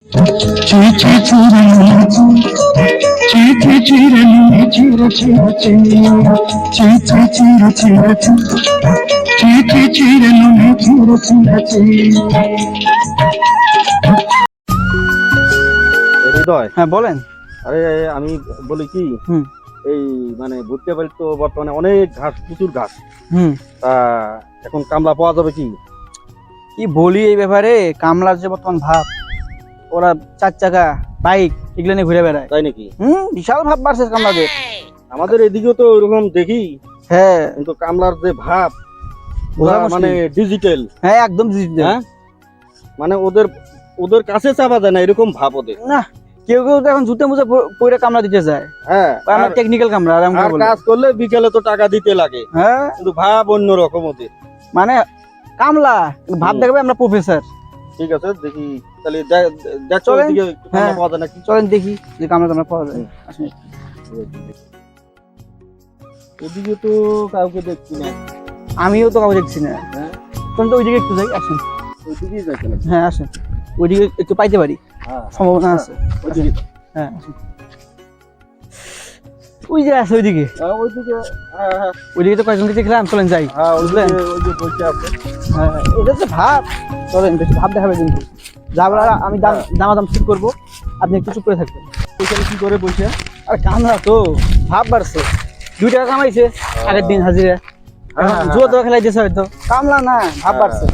হৃদয়, হ্যাঁ বলেন। আরে আমি বলি কি, এই মানে ভুট্টা বাড়ি তো বর্তমানে অনেক ঘাস, প্রচুর ঘাস। তা এখন কামলা পাওয়া যাবে কি? কি বলি এই ব্যাপারে, কামলার যে বর্তমান ভাব, ওরা 4 চাকা বাইক এগুলো নিয়ে ঘুরে বেড়ায়। তাই নাকি? বিশাল ভাব বাড়ছে কামলাদের। আমাদের এদিকেও তো ওরকম দেখি, হ্যাঁ কিন্তু কামলার যে ভাব বোঝা ওরা মুশকিল। মানে ডিজিটাল। হ্যাঁ একদম digital। হ্যাঁ, মানে ওদের ওদের কাছে চাপা যায় না এরকম ভাব ওদের। না, কেউ কেউ তো এখন জুতে মুজে পরে কামলা দিতে যায়। হ্যাঁ, আমরা টেকনিক্যাল কামলা আর আমরা আর বলি। কাজ করলে বিকেলে তো টাকা দিতে লাগে, হ্যাঁ কিন্তু ভাব অন্য রকম ওদের। মানে কামলা ভাব দেখবে আমরা প্রফেসর। ঠিক আছে, দেখি তাহলে দেখো চলেন। ওদিকে একটু কামলা হ্যাঁ। পাওয়া যায় নাকি। চলেন দেখি যে কামলা টামলা পাওয়া যায়। আসেন। ওদিকে তো কাউকে দেখছি না। আমিও তো কাউকে দেখছি না। হ্যাঁ, তখন তো ওইদিকে একটু যাই, আসেন। ওইদিকেই যাচ্ছে নাকি? হ্যাঁ আসেন, ওইদিকে একটু পাইতে পারি, হ্যাঁ, সম্ভাবনা আছে। ওইদিকে। হ্যাঁ আসেন। ওই যে আছে ওইদিকে, ওইদিকে। হ্যাঁ হ্যাঁ ওইদিকে তো কয়েকজনকে দেখলাম, চলেন যাই। হ্যাঁ, বুঝলেন? ওই যে বসে আছে। হ্যাঁ এটা তো ভাব, চলেন বেশি ভাব দেখাবে কিন্তু। যাবার আমি দামাদাম ঠিক করবো, আপনি একটু চুপ করে থাকবেন। ওইখানে কি করে বসে? আর কামলা তো ভাব বাড়ছে, 2 টাকা কামাইছে আগের দিন হাজিরা, এখন জুয়া তো খেলাই দিয়েছে হয়তো। কামলা না, ভাব বাড়ছে।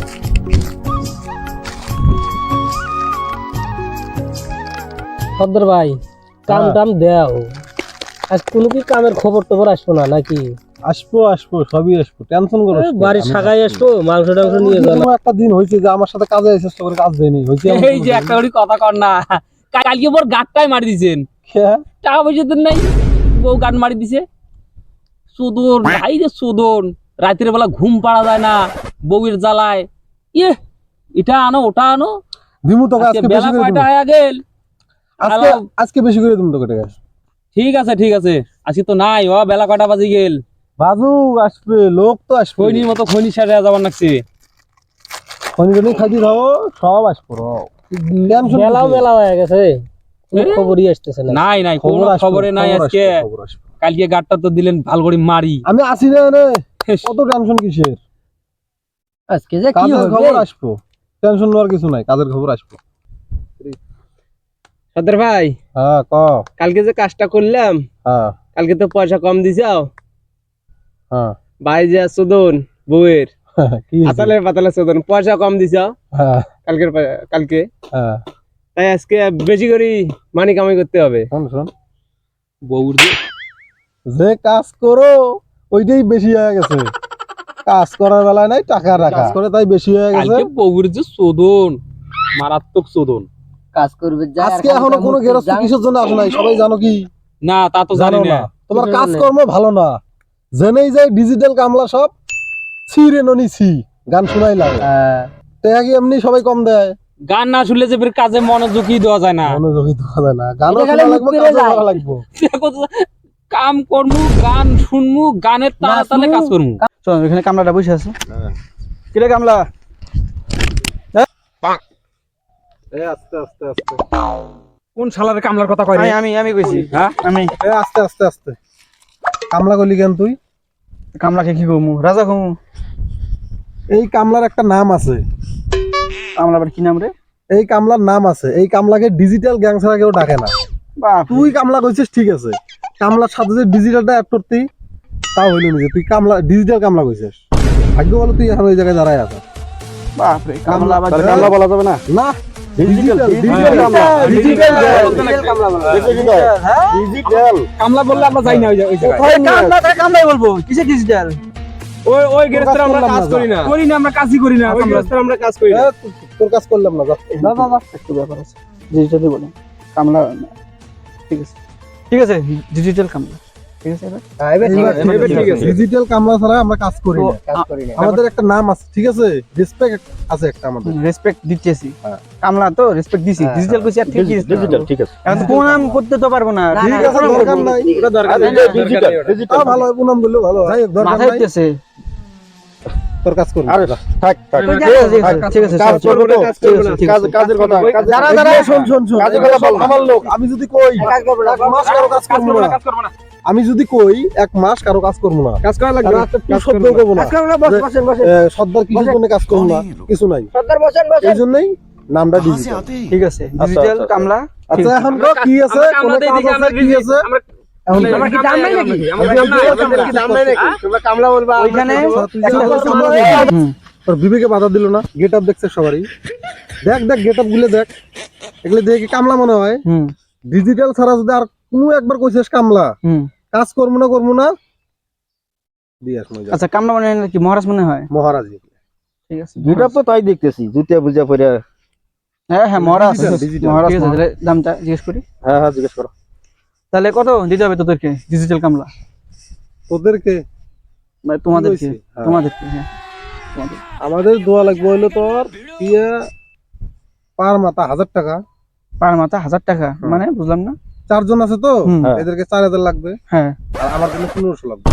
সর্দার ভাই, কাম টাম দেও, আজ কোনো কি কামের খবর টবর আসবো না নাকি? আসবো আসবো, সবই আসবো, টেনশন করো। বাড়ির শাখায় আসবো, মাংস টাংস নিয়ে যাবো। একটা দিন হয়েছে যে আমার সাথে কাজে চেষ্টা করে কাজ দেয়নি, হয়েছে এই যে একটা করে কথা কর না, কালকে পর গাটটাই মারি দিছেন, টাকা পয়সা দেন নাই, বউ গান মারি দিছে। সুদন ভাই রে সুদন, রাতের বেলা ঘুম পাড়া যায় না বউয়ের জ্বালায়। ইয়ে, এটা আনো ওটা আনো, দিমু তোকে আজকে বেশি বেলা করে কয়টা দিমু। হয়ে গেল? আজকে বেশি করে দিমু তোকে টাকা। ঠিক আছে ঠিক আছে, আজকে তো নাই, ও বেলা কয়টা বাজি গেল? বাজু আসবে, লোক তো আসবে, খৈনির মতো খৈনি সারে যাবার লাগছে। খনি খাইতে দাও, সব আসবো। টেনশন বেলাও বেলা হয়ে গেছে, কোনো খবরই আসতেছে না। নাই নাই, কোনো খবরে নাই আজকে। কালকে গাড়টা তো দিলেন ভাল করে মারি। আমি আসি না রে, কত টেনশন কিসের? আজকে যে কি কাজের হবে? খবর আসবো, টেনশন নেওয়ার কিছু নাই, কাজের খবর আসবো। সর্দার ভাই, হ্যাঁ ক। কালকে যে কাজটা করলাম, হ্যাঁ কালকে তো পয়সা কম দিছাও। হ্যাঁ ভাই যে সুদন বউয়ের কি হয়েছে? আতালে পাতালে সুদন পয়সা কম দিছাও হ্যাঁ কালকে, হ্যাঁ, তাই আজকে বেশি করে মানি কামাই করতে হবে। শোন শোন, বউর যে কাজ করো ওইটাই বেশি হয়ে গেছে, কাজ করার বেলায় নাই টাকা রাখা, কাজ করে তাই বেশি হয়ে গেছে। কালকে বউর যে সুদন, মারাত্মক সুদন। কাজ করবে আজকে এখনো কোনো গেরস্ত কিসের জন্য আসে নাই, সবাই জানো কি? না তা তো জানি জানো না। না, তোমার কাজকর্ম ভালো না, জেনেই যায় ডিজিটাল কামলা সব ছিরে ননি ছি, গান শোনাই লাগে। টাকা কি এমনি সবাই কম দেয়? গান না শুনলে যে ফের কাজে মনোযোগই দেওয়া যায় না। মনোযোগী দেওয়া যায় না, গানও শোনা লাগবে, কাজও করা লাগবে। কাম করমু, গান শুনমু, গানের তালে তালে কাজ করমু। চল এখানে কামলাটা বসে আছে। কিরে কামলা, আস্তে আস্তে আস্তে, কোন শালার কামলার কথা কয়? আমি কইছি। হ্যাঁ আমি আস্তে আস্তে আস্তে। কামলা গলি কেন তুই? কামলাকে কি কমু, রাজা কমু? এই কামলার একটা নাম আছে। কামলা আবার কি নাম রে? এই কামলার নাম আছে, এই কামলাকে ডিজিটাল গ্যাং ছাড়া কেউ ডাকে না। বাপ তুই কামলা কইছিস ঠিক আছে, কামলার সাথে যে ডিজিটালটা অ্যাড করতি তাও হইল না, যে তুই কামলা ডিজিটাল কামলা কইছিস। ভাগ্য বলো তুই এখন ওই জায়গায় দাঁড়ায় আছ। বাপ রে, কামলা আবার কামলা বলা যাবে না? না, ডিজিটাল ডিজিটাল কামলা, ডিজিটাল কামলা বলা। ডিজিটাল কামলা বললে আমরা যাই না ওই জায়গায়। ওই কামলা তাই কামলাই বলবো, কিসে ডিজিটাল? ওই গেরেস্তার আমরা কাজ করি না, আমরা কাজই করি না। ওই গেরেস্তার আমরা কাজ করি না। তোর কাজ করলাম না, না একটু ব্যাপার আছে, ডিজিটালই বলেন। কামলা ঠিক আছে, ঠিক আছে, ডিজিটাল কামলা ঠিক আছে। এবার ঠিক আছে। ডিজিটাল কামলা ছাড়া আমরা কাজ করি তো না, আমাদের একটা নাম আছে, ঠিক আছে, রেসপেক্ট আছে একটা আমাদের। রেসপেক্ট দিতেছি, হ্যাঁ। কামলা তো রেসপেক্ট দিছি, ডিজিটাল কইছি আর ঠিক আছে। ডিজিটাল ঠিক আছে। এখন তো প্রণাম করতে তো পারবো না, ঠিক আছে, দরকার নাই, ওটা দরকার আরে নেই। ডিজিটাল ভালো হয়, প্রণাম বললেও ভালো হয়, দরকার মাথায় নাই। উঠতেছে। তোর কাজ করবি আরে থাক থাক ঠিক আছে কাজ করবো তো, কাজের কথা যারা যারা শোন শোন শোন কাজের কথা বল না। আমার লোক আমি যদি কই এক মাস কারো কাজ করবো না আমি যদি কই 1 মাস কারো কাজ করবো না কাজ করা লাগবে তুই শব্দ করবো না বসেন সর্দার কিছুর জন্য কাজ করবো না কিছু নাই সর্দার বসেন এই জন্যই নামটা ডিজিটাল ঠিক আছে ডিজিটাল কামলা আচ্ছা এখন তো কি আছে কোন কাজ আছে কি আছে এখন আমরা কি দাম নাই নাকি আমাদের কি দাম নাই নাকি তোমরা কামলা বলবা ওইখানে তোর বিবেকে বাধা দিল না গেট আপ দেখছে সবারই দেখ দেখ গেট আপ গুলো দেখ এগুলো দেখে কি কামলা মনে হয় ডিজিটাল ছাড়া যদি আর কোনো একবার কইছিস কামলা কাজ করবো না দিয়াস মই আচ্ছা কামলা মানে কি মহারাজ মনে হয় মহারাজি ঠিক আছে দুইটা তো তাই দেখতেছি জুতিয়া বুঝা পড়ে। হ্যাঁ মহারাজ digital, মহারাজ ঠিক আছে, তাহলে দামটা জিজ্ঞেস করি হ্যাঁ হ্যাঁ জিজ্ঞেস করো। তাহলে কত দিতে হবে তোদেরকে ডিজিটাল কামলা তোদেরকে মানে তোমাদেরকে হ্যাঁ। তোমাদেরকে হ্যাঁ তোমাদের আমাদের দোয়া লাগবে হইলো তোর ইয়ে পার মাথা 1000 টাকা পার মাথা 1000 টাকা মানে বুঝলাম না 4 জন আছে তো হুম। এদেরকে 4000 লাগবে হ্যাঁ আর আমার জন্য 1500 লাগবে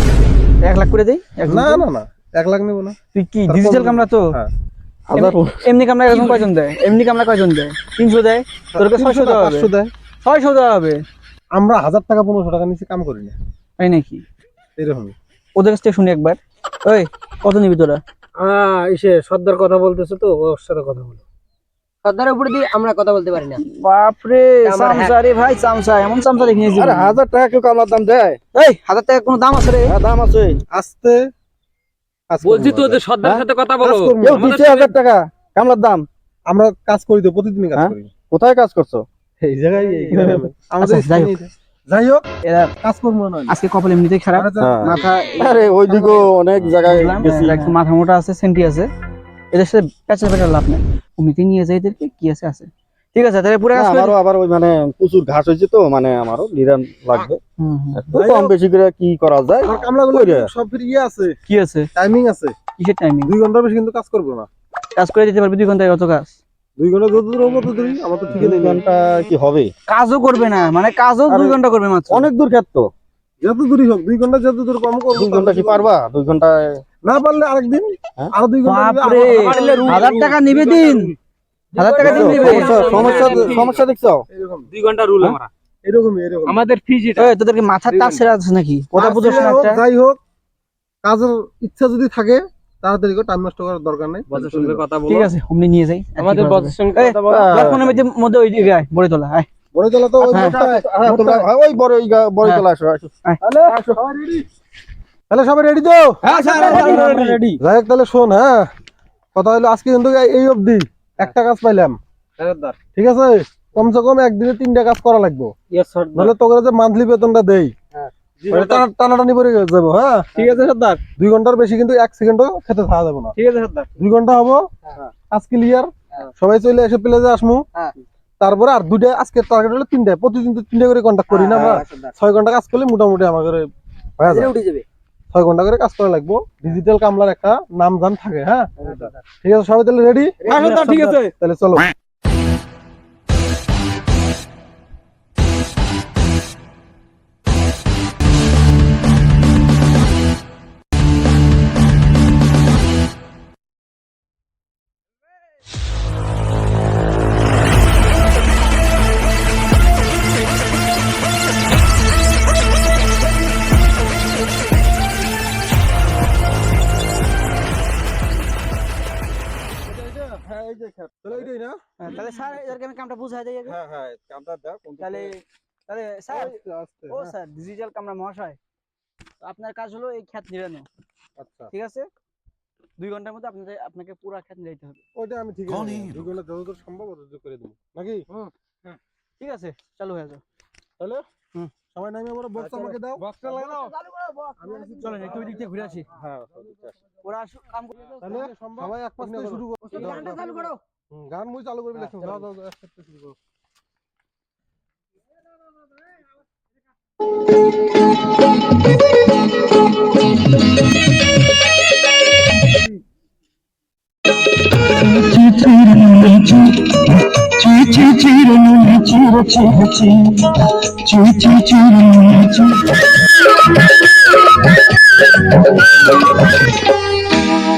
1 লাখ করে দেই না না না 1 লাখ নেব না তুই কি তারপর ডিজিটাল কামলা তো হ্যাঁ এমনি কামলা এরকম কয়জন দেয় এমনি কামলা কয়জন দেয় 300 দেয় তোরকে 600 দেওয়া হবে 500 দেয় 600 দেওয়া হবে আমরা 1000 টাকা 1500 টাকা নিচে কাম করি না তাই নাকি এরকমই ওদের কাছ থেকে শুনি একবার ওই কত নিবি তোরা ইসে সর্দার কথা বলতেছে তো ওর সাথে কথা বলো সর্দারের উপরে দিয়ে আমরা কথা বলতে পারি না বাপরে আমার চামচা রে ভাই চামচা এমন চামচা দেখে নিয়েছি আরে 1000 টাকা কেউ কামলার দাম দেয়? এই 1000 টাকা কোনো দাম আছে রে হ্যাঁ দাম আছে। আস্তে কাজ বলছি তো করবো ওদের সর্দারের সাথে কথা বলো কাজ করবো। কেউ আমাদের দিচ্ছে 1000 টাকা কামলার দাম? আমরা কাজ করি তো প্রতিদিনই কাজ হ্যাঁ? করি কোথায় কাজ করছো? এই জায়গায় এই গ্রামে। আমাদের আচ্ছা, যাই হোক। যাই হোক এরা কাজ করবো না আজকে কপাল এমনিতেই খারাপ হ্যাঁ। মাথা আরে ওইদিকে অনেক জায়গায় বুঝলাম, গেছি। এরা একটু মাথা মোটা আছে সেন্টি আছে এদের সাথে পেঁচাল পেঁচাল লাভ নেই কমিতে নিয়ে যাই এদেরকে কি আছে আছে ঠিক আছে তাহলে পুরো না, কাজ করে আমারও আবার ওই মানে প্রচুর ঘাস হয়েছে তো মানে আমারও নিরান লাগবে। হুম, হুম। একটু কম বেশি করে কি করা যায়? আমার কামলাগুলো কইরে। সব ফির ইয়ে আছে কি আছে টাইমিং আছে কিসের টাইমিং 2 ঘন্টার বেশি কিন্তু কাজ করবো না কাজ করে দিতে পারবি 2 ঘন্টায় অত কাজ 2 ঘন্টা যতদূর হবো ততদূরই আমার তো ঠিক 2 নেই ঘন্টা কি হবে? কাজও করবে না মানে কাজও 2 আরে, ঘন্টা করবে মাত্র অনেক দূর ক্ষেত তো। যত দূরই হোক 2 ঘন্টা যত দূর কম করবো 2 ঘন্টা কি পারবা? 2 ঘন্টায় না পারলে আরেকদিন হ্যাঁ? আরো 2 ঘন্টা নিলে বাপরে আরো- 1000 টাকা নিবে দিন 1000 টাকা দিন নিবে সমস্যা দেখছো? এরকম 2 ঘন্টা রুল আমরা এরকম আমাদের ফিজ এটা এই তোদেরকে মাথার তার ছেড়ে আছে নাকি কথা বুঝছ না একটা যাই হোক কাজের ইচ্ছা যদি থাকে তাড়াতাড়ি করে টাইম নষ্ট করার দরকার নাই বসের সঙ্গে কথা বলো ঠিক আছে অমনি নিয়ে যাই আমাদের বসের সঙ্গে এই, কথা বলো ফোনের মধ্যে ওই দিকে আয় বড় তোলা আয় বড় চলা তো ওই হ্যাঁ, মোড়টায়- হ্যাঁ, তোমরা ওই বড় বড় হ্যাঁ। চলে আসো আসো। তাহলে সবাই রেডি তো রেডি। যাই হোক তাহলে শোন হ্যাঁ কথা হলো আজকে কিন্তু এই অবধি একটা কাজ পাইলাম ঠিক আছে কমসে কম একদিনে 3টা কাজ করা লাগবে ইয়েস সর্দার নাহলে তোকে যে মান্থলি বেতনটা দেই টানাটানি পরে যাবো হ্যাঁ ঠিক আছে সর্দার 2 ঘন্টার বেশি কিন্তু 1 সেকেন্ডও খেতে থাকা যাবে না ঠিক আছে সর্দার 2 ঘন্টা হবো কাজ ক্লিয়ার সবাই চলে এসে প্লেজে আসমু হ্যাঁ। তারপরে আর 2টা আজকের টার্গেট হলো 3টা প্রতিদিন তো 3টা করে কন্টাক্ট করি না আমরা 6 ঘন্টা কাজ করলে মোটামুটি আমাদের হয়ে যায় উঠে যাবে 6 ঘন্টা করে কাজ করা লাগবে ডিজিটাল কামলার একটা নাম জান থাকে হ্যাঁ ঠিক আছে সবাই তাহলে রেডি ঠিক আছে তাহলে চলো হ্যাঁ এই যে খেত তাহলে এইটাই না তাহলে স্যার এদেরকে আমি কামটা বুঝাই দেই আগে হ্যাঁ হ্যাঁ কামটা দাও তাহলে তাহলে স্যার আস্তে ও স্যার ডিজিটাল কামরা মহাশয় তো আপনার কাজ হলো এই খ্যাত নিরানো আচ্ছা ঠিক আছে 2 ঘন্টার মধ্যে আপনাকে পুরো খ্যাত নিতে হবে ওইটা আমি ঠিক আছে 2 ঘন্টা যতদূর সম্ভব ততদূর করে দেবো নাকি ঠিক আছে চালু হয়ে যাও তাহলে হুম। সবাই নামে বড় বক্স আমাকে দাও বক্সটা লাগাও আমি আসি চলো একটু ওই দিক থেকে ঘুরে আসি হ্যাঁ ওরা কাম করে তাহলে সবাই এক পাশ থেকে শুরু করো গানটা চালু করো গান মুই চালু করে দিলাম যাও যাও এক পাশ থেকে শুরু করো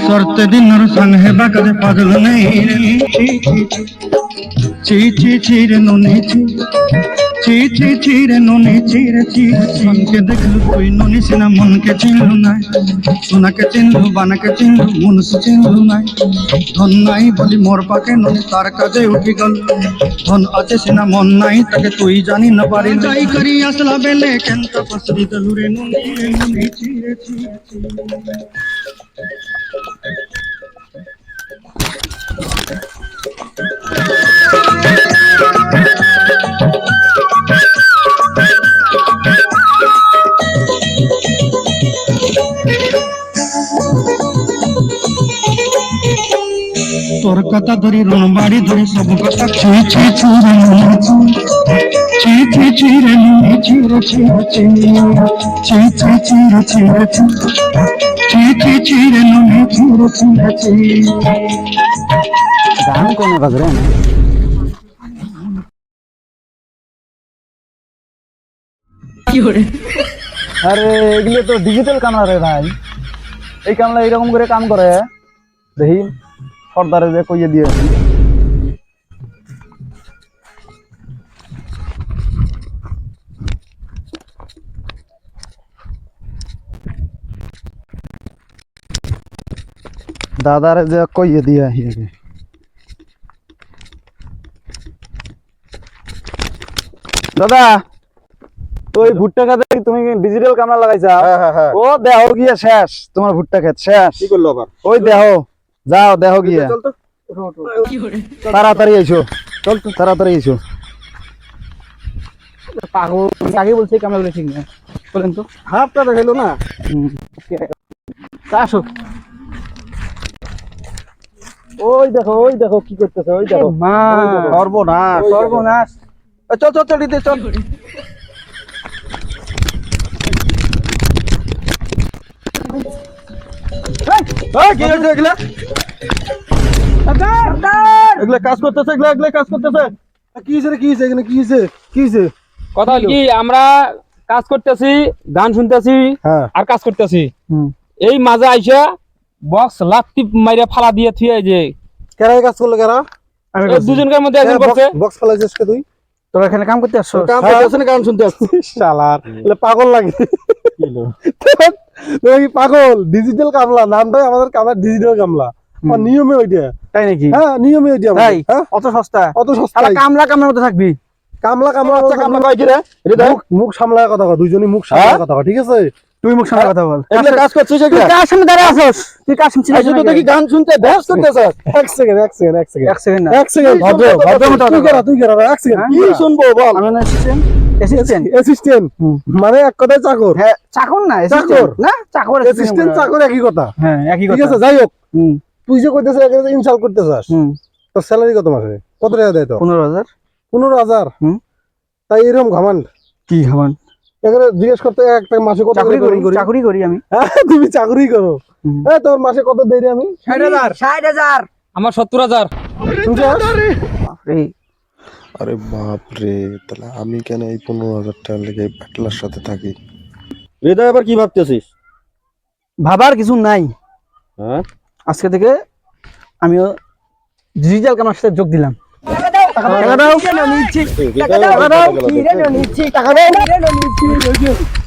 सरते दिन और संग है बकरे पागल नहीं रे ची ची ची रे नोनी ची ची ची रे नोनी ची रे ची मन के देखलु कोई नोनी सिना मन के चिनलु ना सोना के चिनलु बाना के चिनलु मन से चिनलु ना धन নাই বলি মোর পাকে ননি তার কাজে উঠি গল ধন আছে সিনা মন নাই তাকে তুই জানি না পারি যাই করি আসলা বেলে কেনটা পসরি দলু রে ননি ছি রে ছি তোর কথা ধরি রণ বাড়ি ধরি সব কথা ছি ছি ছি রে ছি ছি ছি রে ছি রে ছি ছি ছি ছি ছি রে ছি রে ছি ছি ছি রে ছি রে ছি গান কোনে বাজরে আরে এগুলো তো ডিজিটাল ক্যামেরা রে ভাই এই ক্যামেরা এরকম করে কাম করে দেখি সর্দারে যে কইয়ে দিয়ে দাদারে যে কইয়ে দিয়ে আহি আগে দাদা ওই ভুট্টা খেতে তুমি ডিজিটাল ক্যামেরা লাগাইছা ও দেহ গিয়া শেষ তোমার ভুট্টা খেত শেষ কি করলো আবার ওই দেহ যাও দেহ গিয়া চল তো তাড়াতাড়ি আইসো চল তো তাড়াতাড়ি আইসো পাগল আগে বলছি ক্যামেরা ঠিক না বলেন তো হাফটা দেখাইলো না আসো ওই দেখো কি করতেছে ওই দেখো মা সর্বনাশ সর্বনাশ চল চল চল দিতে চল কি হয়েছে এগুলা এগুলা কাজ করতেছে এগুলা কাজ করতেছে কি হয়েছে রে, কি হয়েছে এখানে, কি হয়েছে, কি হয়েছে? কথা হল কি আমরা কাজ করতেছি গান শুনতেছি হ্যাঁ আর কাজ করতেছি এই মাঝে আইসা বক্স লাত্তি মাইরা ফালা দিয়ে থুয়ে যে কেরা কাজ করলো কেরা? এই দুজনকার মধ্যে একজন করছে বক্স ফেলাইছিস কে তুই? তোরা এখানে কাম করতে আসছো কাম করতেছে না গান শুনতে আসছিস শালার এলে পাগল লাগে তুমি কি পাগল? ডিজিটাল কামলা নামটাই আমাদের কামলা ডিজিটাল কামলা আর নিয়মে ওইটা। তাই নাকি হ্যাঁ নিয়মে ওইটা তাই হ্যাঁ অত সস্তা অত সস্তা তাহলে কামলা কামলার মতো থাকবি কামলা কামলা আচ্ছা কামলা কয় কি রে এটা দেখ মুখ সামলায় কথা কয়, দুইজনই মুখ সামলায় কথা কয়, ঠিক আছে? তুই মুখ সামনে কথা বল এগুলা কাজ করছিস তুই এগুলা কার সামনে দাঁড়া আছিস তুই কার সামনে আইসো তো দেখি গান শুনতে ব্যাস করতেছ এক সেকেন্ড এক সেকেন্ড এক সেকেন্ড এক সেকেন্ড না এক সেকেন্ড ভদ্র ভদ্র মতো তুই কেরা এক সেকেন্ড কি শুনবো বল আমি অ্যাসিস্ট্যান্ট অ্যাসিস্ট্যান্ট অ্যাসিস্ট্যান্ট মানে এক কথায় চাকর। হ্যাঁ চাকর না চাকর। না চাকর অ্যাসিস্ট্যান্ট চাকর একই কথা, হ্যাঁ একই ঠিক কথা আছে? যাই হোক হুম তুই যে কইতেছিস এখানে ইনসাল্ট করতেছিস, হুম তোর স্যালারি কত মাসে, কত টাকা দেয় তো? 15,000 15,000। হুম। তাই এরকম ঘামান্ড কি খাবার এখানে জিজ্ঞেস করতে একটা মাসে কত চাকরি করে করি চাকরি করি আমি হ্যাঁ তুমি চাকরি করো হুম। হ্যাঁ তোর মাসে কত দেই রে আমি? 60,000 আমার 70,000 এই আরে বাপ রে, তাহলে আমি কেন এই 15,000 টাকা লেগে ব্যাটলার সাথে থাকি? হৃদয় আবার কি ভাবতেছিস? ভাবার কিছু নাই হ্যাঁ আজকে থেকে আমিও ডিজিটাল ক্যামেরার সাথে যোগ দিলাম টাকা দাও হৃদয় টাকা দাও টাকা দাও টাকা দাও